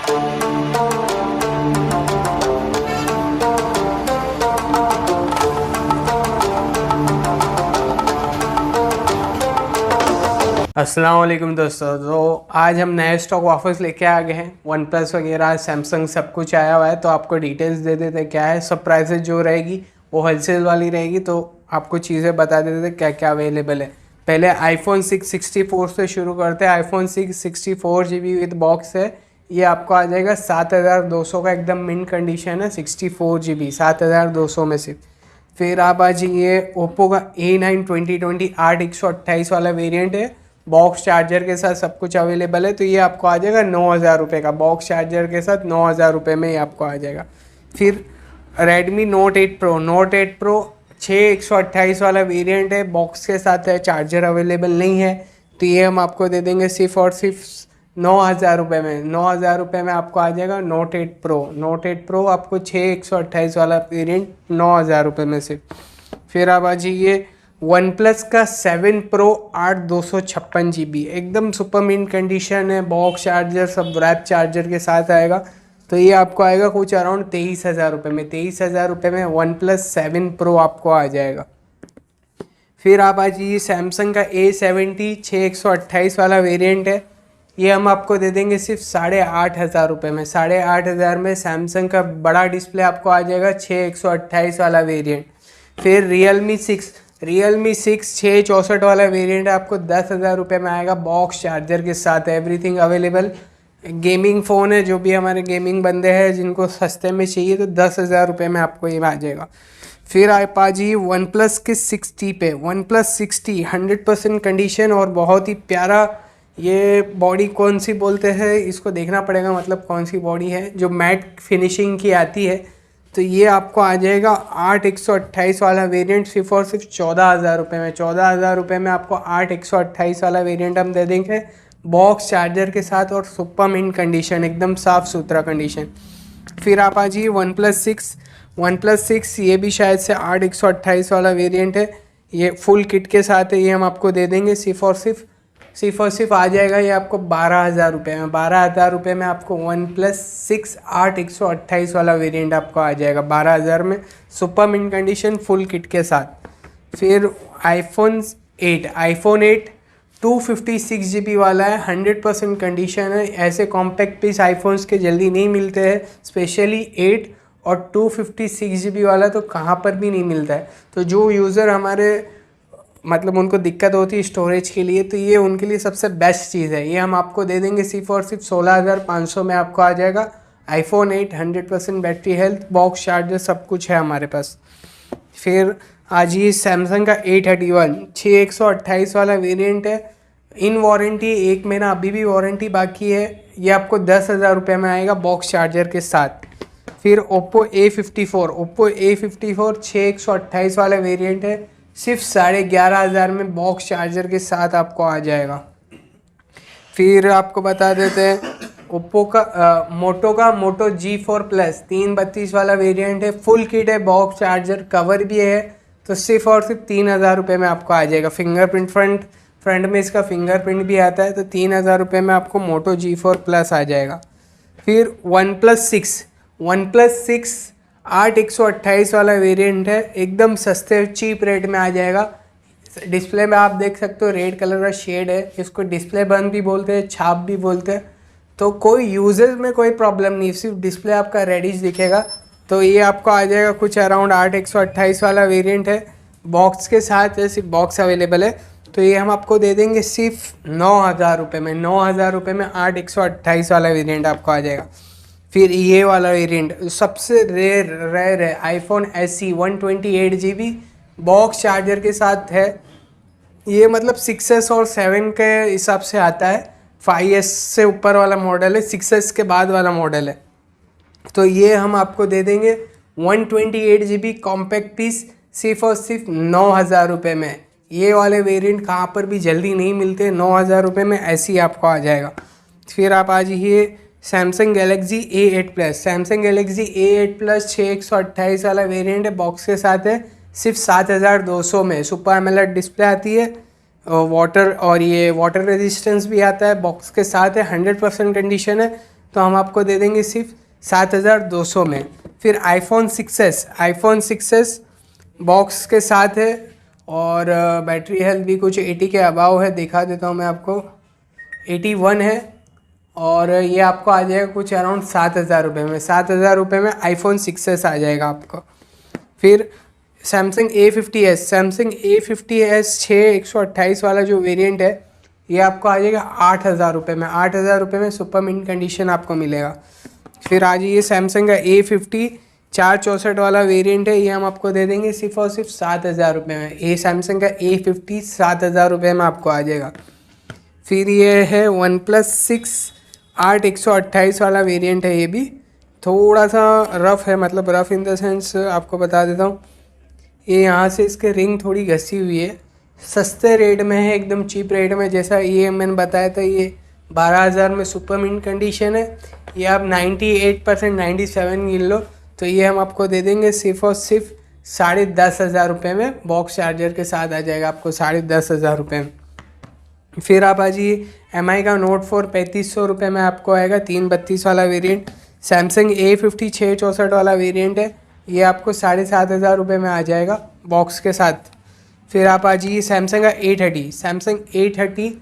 अस्सलाम वालेकुम दोस्तों। तो आज हम नए स्टॉक ऑफर्स लेके आ गए हैं। वन प्लस वगैरह सैमसंग सब कुछ आया हुआ है, तो आपको डिटेल्स दे देते क्या है। सब प्राइसेस जो रहेगी वो होलसेल वाली रहेगी, तो आपको चीज़ें बता देते क्या क्या अवेलेबल है। पहले आईफोन 6 64 से शुरू करते हैं। आईफोन 6 64 GB विद बॉक्स है, ये आपको आ जाएगा 7200 का, एकदम मिंट कंडीशन है। 64 GB 7200 में सिर्फ। फिर आप आ जाइए ओप्पो का A9 2020 8/128 वाला वेरिएंट है, बॉक्स चार्जर के साथ सब कुछ अवेलेबल है। तो ये आपको आ जाएगा 9000 रुपये का, बॉक्स चार्जर के साथ 9000 रुपये में ये आपको आ जाएगा। फिर रेडमी नोट 8 प्रो 6/128 वाला वेरिएंट है, बॉक्स के साथ है, चार्जर अवेलेबल नहीं है। तो ये हम आपको दे देंगे सिर्फ और सिर्फ 9000 रुपये में। 9000 रुपये में आपको आ जाएगा नोट 8 प्रो आपको 6/128 वाला वेरिएंट 9000 रुपये में सिर्फ। फिर आप आ जाइए वन प्लस का 7 प्रो 8/256 GB, एकदम सुपर मिंट कंडीशन है, बॉक्स चार्जर सब रैप चार्जर के साथ आएगा। तो ये आपको आएगा कुछ अराउंड 23,000 रुपये में। 23,000 रुपये में वन प्लस 7 प्रो आपको आ जाएगा। फिर आप आ जाइए सैमसंग का A70 6/128 वाला वेरिएंट है, ये हम आपको दे देंगे सिर्फ 8,500 रुपये में। 8,500 में सैमसंग का बड़ा डिस्प्ले आपको आ जाएगा 6/128 वाला वेरिएंट। फिर रियलमी 6 6/64 वाला वेरिएंट आपको 10,000 रुपये में आएगा, बॉक्स चार्जर के साथ, एवरीथिंग अवेलेबल। गेमिंग फ़ोन है, जो भी हमारे गेमिंग बंदे हैं जिनको सस्ते में चाहिए, तो 10,000 रुपये में आपको ये आ जाएगा। फिर आप आ जाइए वन प्लस के 60 पे। वन प्लस 60 100% कंडीशन और बहुत ही प्यारा। ये बॉडी कौन सी बोलते हैं इसको देखना पड़ेगा, मतलब कौन सी बॉडी है जो मैट फिनिशिंग की आती है। तो ये आपको आ जाएगा 8/128 वाला वेरिएंट सिर्फ और सिर्फ 14,000 रुपये में। 14,000 रुपये में आपको 8/128 वाला वेरिएंट हम दे देंगे, बॉक्स चार्जर के साथ और सुपर मिंट कंडीशन, एकदम साफ़ सुथरा कंडीशन। फिर आप आ जाइए वन प्लस 6 ये भी शायद से 8/128 वाला वेरिएंट है, ये फुल किट के साथ है। ये हम आपको दे देंगे सिर्फ और सिर्फ आ जाएगा ये आपको 12,000 रुपये में। 12,000 रुपये में आपको वन प्लस 6 8/128 वाला वेरिएंट आपको आ जाएगा 12,000 में, super mint condition full kit के साथ। फिर आईफोन 8 256 GB वाला है, 100% कंडीशन है। ऐसे कॉम्पैक्ट पीस आईफोन्स के जल्दी नहीं मिलते हैं, स्पेशली 8 और 256 GB वाला तो कहाँ पर भी नहीं मिलता है। तो जो यूज़र हमारे मतलब उनको दिक्कत होती है स्टोरेज के लिए, तो ये उनके लिए सबसे बेस्ट चीज़ है। ये हम आपको दे देंगे सिर्फ और सिर्फ 16,500 में आपको आ जाएगा। IPhone 8 100% battery health, box charger सब कुछ है हमारे पास। फिर आज ये सैमसंग का A31 6/128 वाला वेरिएंट है, इन वारंटी 1 महीना अभी भी वारंटी बाकी है। ये आपको 10,000 रुपये में आएगा, बॉक्स चार्जर के साथ। फिर ओप्पो A54 6/128 वाला वेरिएंट है, सिर्फ 11,500 में बॉक्स चार्जर के साथ आपको आ जाएगा। फिर आपको बता देते हैं ओप्पो का मोटो G4 प्लस 332 वाला वेरिएंट है, फुल किट है, बॉक्स चार्जर कवर भी है। तो सिर्फ और सिर्फ 3,000 रुपये में आपको आ जाएगा। फिंगरप्रिंट फ्रंट में इसका फिंगरप्रिंट भी आता है, तो 3,000 रुपये में आपको मोटो G4 प्लस आ जाएगा। फिर वन प्लस 6 8/128 वाला वेरिएंट है, एकदम सस्ते चीप रेट में आ जाएगा। डिस्प्ले में आप देख सकते हो रेड कलर का शेड है, इसको डिस्प्ले बंद भी बोलते हैं, छाप भी बोलते हैं। तो कोई यूजेस में कोई प्रॉब्लम नहीं, सिर्फ डिस्प्ले आपका रेडिश दिखेगा। तो ये आपको आ जाएगा कुछ अराउंड 8/128 वाला वेरिएंट है, बॉक्स के साथ है, सिर्फ बॉक्स अवेलेबल है। तो ये हम आपको दे देंगे सिर्फ 9,000 रुपये में। 9,000 रुपये में 8/128 वाला वेरिएंट आपको आ जाएगा। फिर ये वाला वेरिएंट सबसे रेयर है, iPhone SE 128 GB box charger के साथ है। ये मतलब 6S और 7 के हिसाब से आता है, 5S से ऊपर वाला मॉडल है, 6S के बाद वाला मॉडल है। तो ये हम आपको दे देंगे 128 GB कॉम्पैक्ट पीस सिर्फ और सिर्फ 9,000 रुपये में। ये वाले वेरिएंट कहाँ पर भी जल्दी नहीं मिलते, 9,000 रुपये में ऐसे ही आपको आ जाएगा। फिर आप आ जाइए सैमसंग गैलेक्सी A8 प्लस 6/128 वाला वेरिएंट है, बॉक्स के साथ है, सिर्फ 7,200 में। सुपर एमोलेड डिस्प्ले आती है, वाटर रेजिस्टेंस भी आता है, बॉक्स के साथ है, 100% कंडीशन है। तो हम आपको दे देंगे सिर्फ 7,200 में। फिर आईफोन 6s बॉक्स के साथ है और बैटरी हेल्थ भी कुछ 80 के अबाव है, दिखा देता हूँ मैं आपको, 81 है और ये आपको आ जाएगा कुछ अराउंड 7,000 रुपये में। 7,000 रुपये में आईफोन 6s आ जाएगा आपको। फिर सैमसंग A50s 6/128 वाला जो वेरिएंट है ये आपको आ जाएगा 8,000 रुपये में। 8,000 रुपये में सुपर मिंट कंडीशन आपको मिलेगा। फिर आ जाइए सैमसंग का A50 464 वाला वेरिएंट है, ये हम आपको दे देंगे सिर्फ और सिर्फ 7,000 रुपये में। ये सैमसंग का A50 7,000 रुपये में आपको आ जाएगा। फिर ये है OnePlus 6 8/128 वाला वेरिएंट है, ये भी थोड़ा सा रफ़ है, मतलब रफ़ इन द सेंस आपको बता देता हूँ, ये यहाँ से इसके रिंग थोड़ी घसी हुई है। सस्ते रेट में है, एकदम चीप रेट में, जैसा ये मैंने बताया था ये 12,000 में सुपर मिंट कंडीशन है। ये आप 98% 97 गिन लो तो ये हम आपको दे देंगे सिर्फ और सिर्फ 10,500 रुपये में। बॉक्स चार्जर के साथ आ जाएगा आपको 10,500 रुपये में। फिर आप आ जाइए MI का Note 4 3,500 रुपये में आपको आएगा, 332 वाला वेरिएंट। सैमसंग A50 664 वाला वेरिएंट है, ये आपको 7,500 रुपये में आ जाएगा बॉक्स के साथ। फिर आप आ जाइए सैमसंग का A30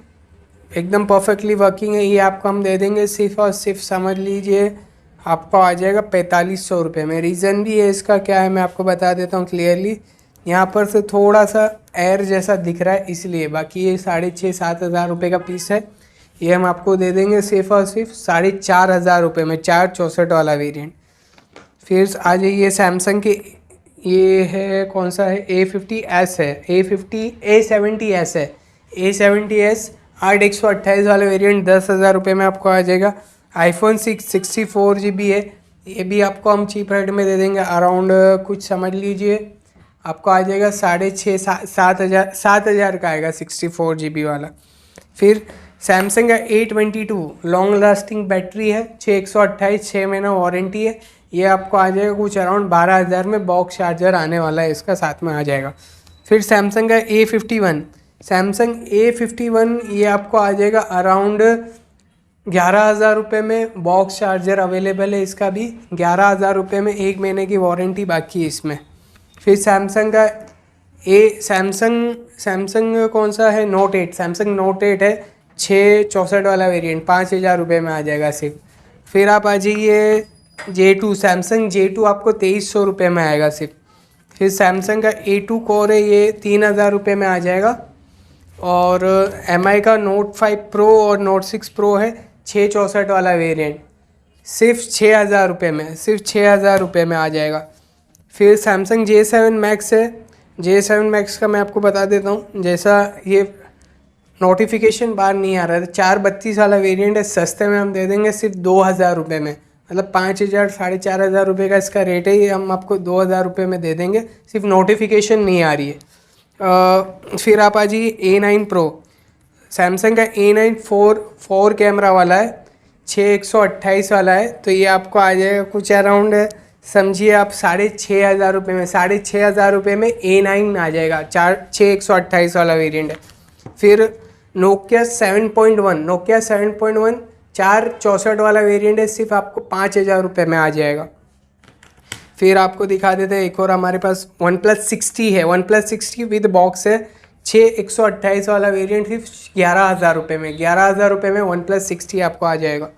एकदम परफेक्टली वर्किंग है, ये आपको हम दे देंगे सिर्फ और सिर्फ समझ लीजिए आपको आ जाएगा 4,500 रुपये में। रीज़न भी है इसका क्या है मैं आपको बता देता हूँ क्लियरली। यहाँ पर से थोड़ा सा एयर जैसा दिख रहा है इसलिए, बाकी ये 6,500-7,000 रुपये का पीस है, ये हम आपको दे देंगे सिर्फ और सिर्फ 4,500 रुपये में 464 वाला वेरिएंट। फिर आ जाइए सैमसंग के, ये है कौन सा है, A50s है, A70s है, A70s 8/128 वाला वेरिएंट 10,000 रुपये में आपको आ जाएगा। आईफोन 6 64 GB है, ये भी आपको हम चीप रेट में दे देंगे, अराउंड कुछ समझ लीजिए आपको आ जाएगा 7,500 का आएगा 64 GB वाला। फिर सैमसंग का A22 लॉन्ग लास्टिंग बैटरी है, 6/128 6 महीना वारंटी है, ये आपको आ जाएगा कुछ अराउंड 12,000 में। बॉक्स चार्जर आने वाला है इसका साथ में आ जाएगा। फिर सैमसंग का A51 ये आपको आ जाएगा अराउंड 11,000 रुपये में। बॉक्स चार्जर अवेलेबल है इसका भी 11,000 रुपये में, 1 महीने की वारंटी बाकी है इसमें। फिर सैमसंग कौन सा है, सैमसंग नोट 8 है, 664 वाला वेरिएंट 5,000 रुपये में आ जाएगा सिर्फ। फिर आप आ जाइए सैमसंग J2 आपको 2,300 रुपये में आएगा सिर्फ। फिर सैमसंग का A2 कोर है, ये 3,000 रुपये में आ जाएगा। और MI का Note 5 Pro और Note 6 Pro है, 664 वाला वेरिएंट, सिर्फ 6,000 रुपये में, सिर्फ 6,000 रुपये में आ जाएगा। फिर सैमसंग J7 Max है, J7 Max का मैं आपको बता देता हूँ, जैसा ये नोटिफिकेशन बाहर नहीं आ रहा है, 432 वाला वेरिएंट है, सस्ते में हम दे देंगे सिर्फ 2,000 रुपये में, मतलब 5,000 4,500 रुपये का इसका रेट है, ये हम आपको 2,000 रुपये में दे देंगे, सिर्फ नोटिफिकेशन नहीं आ रही है। फिर आप आ जाइए A9 Pro, सैमसंग का A9 4 कैमरा वाला है, 6/128 वाला है, तो ये आपको आ जाएगा कुछ अराउंड समझिए आप 6,500 रुपये में, 6,500 रुपये में A9 आ जाएगा, 6/128 वाला वेरिएंट है। फिर Nokia 7.1 464 वाला वेरिएंट है, सिर्फ आपको 5,000 रुपये में आ जाएगा। फिर आपको दिखा देते हैं एक और हमारे पास OnePlus 60 है, OnePlus 60 विद बॉक्स है, 6/128 वाला वेरिएंट सिर्फ 11,000 रुपये में, 11,000 रुपये में OnePlus 60 आपको आ जाएगा।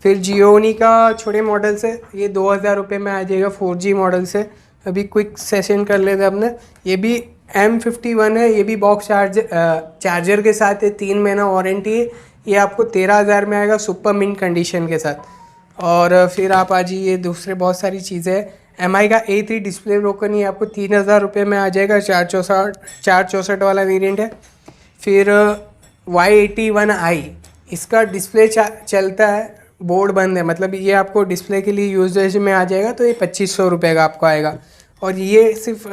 फिर जियोनी का छोटे मॉडल से ये 2,000 रुपये में आ जाएगा, 4G मॉडल से। अभी क्विक सेशन कर लेते अपने, ये भी M51 है, ये भी बॉक्स चार्जर के साथ है, 3 महीना वारंटी है, ये आपको 13,000 में आएगा सुपर मिंट कंडीशन के साथ। और फिर आप आ जाइए दूसरे बहुत सारी चीज़ें हैं, MI का A3 डिस्प्ले ब्रोकन, ये आपको 3,000 रुपये में आ जाएगा, 464 वाला वेरिएंट है। फिर Y81i इसका डिस्प्ले चलता है, बोर्ड बंद है, मतलब ये आपको डिस्प्ले के लिए यूजेज में आ जाएगा, तो ये 2,500 रुपये का आपको आएगा। और ये सिर्फ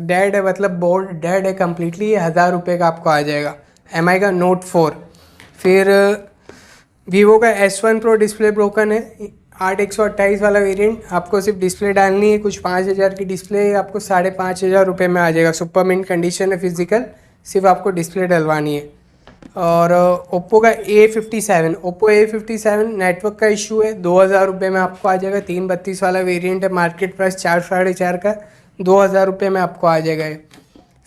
डेड है, मतलब बोर्ड डेड है कम्प्लीटली, ये 1,000 रुपये का आपको आ जाएगा। MI का Note 4। फिर Vivo का S1 Pro डिस्प्ले ब्रोकन है, 8/128 वाला वेरिएंट, आपको सिर्फ डिस्प्ले डालनी है, कुछ 5,000 की डिस्प्ले आपको 5,500 रुपये में आ जाएगा, सुपर मिंट कंडीशन है फिजिकल, सिर्फ आपको डिस्प्ले डलवानी है। और ओप्पो का A57, ओप्पो A57 नेटवर्क का इशू है, 2000 रुपये में आपको आ जाएगा। 332 वाला वेरिएंट है, मार्केट प्राइस 4 साढ़े 4 का, 2000 रुपये में आपको आ जाएगा ये।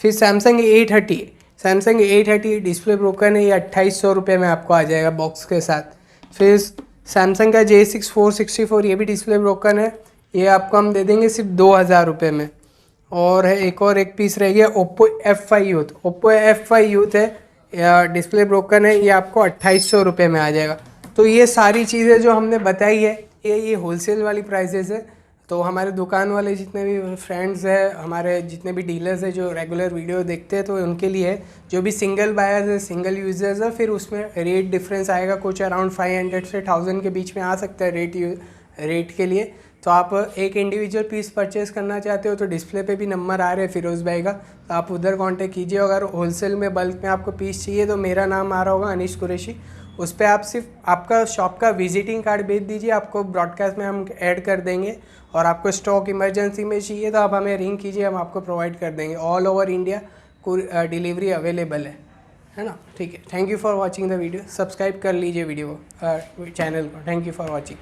फिर Samsung A30, Samsung A30 display broken है, ये 2800 रुपये में आपको आ जाएगा बॉक्स के साथ। फिर सैमसंग का J6 464, ये भी डिस्प्ले ब्रोकन है, ये आपको हम दे देंगे सिर्फ 2000 रुपये में। और है एक पीस रह गया Oppo F5 youth, Oppo F5 youth है या डिस्प्ले ब्रोकन है, ये आपको 2800 रुपये में आ जाएगा। तो ये सारी चीज़ें जो हमने बताई है ये होलसेल वाली प्राइसेस है। तो हमारे दुकान वाले जितने भी फ्रेंड्स हैं, हमारे जितने भी डीलर्स हैं जो रेगुलर वीडियो देखते हैं, तो उनके लिए है। जो भी सिंगल बायर्स है, सिंगल यूजर्स है, फिर उसमें रेट डिफरेंस आएगा, कुछ अराउंड 500 से 1000 के बीच में आ सकता है रेट के लिए। तो आप एक इंडिविजुअल पीस परचेज़ करना चाहते हो तो डिस्प्ले पे भी नंबर आ रहे हैं फिरोज़ भाई का, तो आप उधर कांटेक्ट कीजिए। अगर होलसेल में बल्क में आपको पीस चाहिए तो मेरा नाम आ रहा होगा अनीश कुरैशी, उस पर आप सिर्फ आपका शॉप का विजिटिंग कार्ड भेज दीजिए, आपको ब्रॉडकास्ट में हम ऐड कर देंगे। और आपको स्टॉक इमरजेंसी में चाहिए तो आप हमें रिंग कीजिए, हम आपको प्रोवाइड कर देंगे। All over India delivery available है ना। ठीक है, thank you for watching the video. Subscribe कर लीजिए वीडियो को, चैनल को। Thank you for watching.